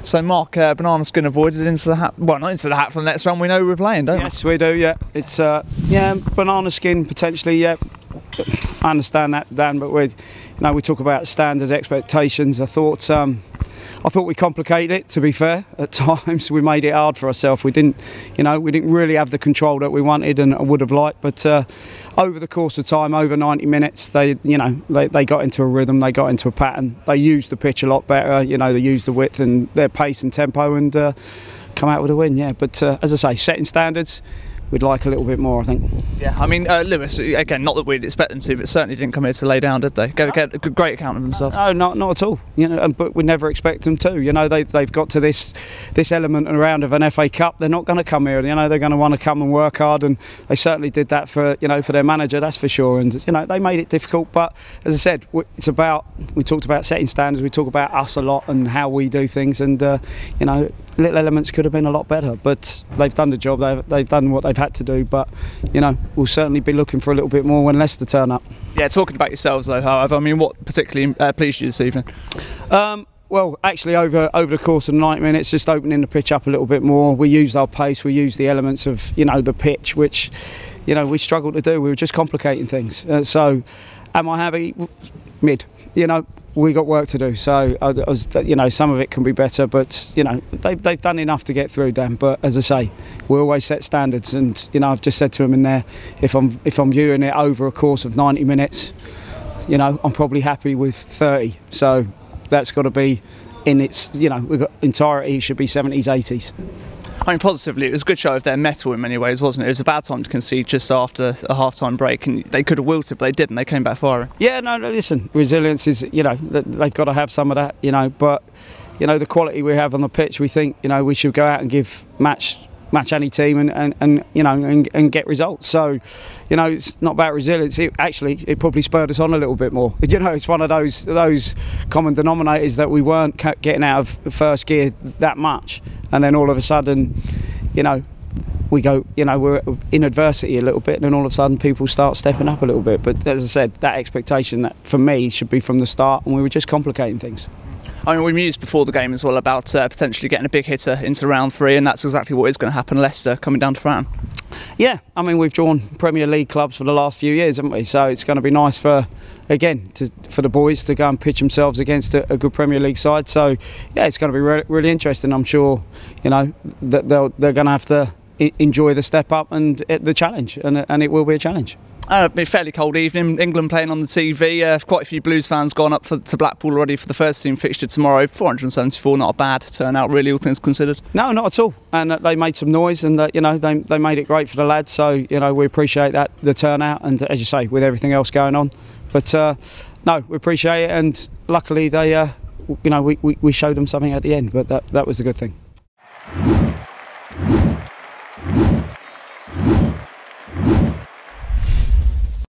So Mark, banana skin avoided into the hat. Well, not into the hat for the next round. We know we're playing, don't we? Yes, we do. Yeah, it's yeah, banana skin potentially. Yeah, I understand that, Dan. But we talk about standards, expectations. I thought we complicated it. To be fair, at times we made it hard for ourselves. We didn't really have the control that we wanted and I would have liked. But over the course of time, over 90 minutes, they got into a rhythm. They got into a pattern. They used the pitch a lot better. They used the width and their pace and tempo and come out with a win. Yeah, but as I say, setting standards. We'd like a little bit more, I think. Yeah, I mean, Lewes, again, not that we'd expect them to, but certainly didn't come here to lay down, did they? Gave a great account of themselves. No, not at all. But we never expect them to. They've got to this element around of an FA Cup. They're not going to come here. They're going to want to come and work hard, and they certainly did that for their manager. That's for sure. And they made it difficult. But as I said, we talked about setting standards. We talk about us a lot and how we do things, and little elements could have been a lot better. But they've done the job. They've done what they've had to do, but we'll certainly be looking for a little bit more when Leicester turn up. Yeah, talking about yourselves though, however, I mean, what particularly pleased you this evening? Well, actually, over the course of the 90 minutes, just opening the pitch up a little bit more. We used our pace, we used the elements of the pitch, which we struggled to do. We were just complicating things. So, am I happy? Mid. We got work to do, so some of it can be better, but they've done enough to get through, Dan. But as I say, we always set standards, and I've just said to them in there, if I'm viewing it over a course of 90 minutes, I'm probably happy with 30. So that's got to be in its we've got entirety. It should be 70s, 80s. I mean, positively, it was a good show of their mettle in many ways, wasn't it? It was a bad time to concede just after a half-time break, and they could have wilted, but they didn't. They came back firing. Yeah, no, listen, resilience is, they've got to have some of that, but, the quality we have on the pitch, we think, we should go out and match any team and get results. So, it's not about resilience. It probably spurred us on a little bit more. It's one of those common denominators that we weren't getting out of the first gear that much, and then all of a sudden, we go, we're in adversity a little bit, and then all of a sudden people start stepping up a little bit. But as I said, that expectation that for me should be from the start, and we were just complicating things. I mean, we mused before the game as well about potentially getting a big hitter into round 3, and that's exactly what is going to happen. Leicester coming down to Fratton. Yeah, I mean, we've drawn Premier League clubs for the last few years, haven't we? So it's going to be nice for the boys to go and pitch themselves against a good Premier League side. So yeah, it's going to be really interesting. I'm sure that they're going to have to enjoy the step up and the challenge, and it will be a challenge. It'll be a fairly cold evening. England playing on the TV. Quite a few Blues fans gone up to Blackpool already for the first team fixture tomorrow. 474, not a bad turnout, really, all things considered. No, not at all. And they made some noise, and they made it great for the lads. So we appreciate that, the turnout, and as you say, with everything else going on. But no, we appreciate it, and luckily they, we showed them something at the end. But that was a good thing.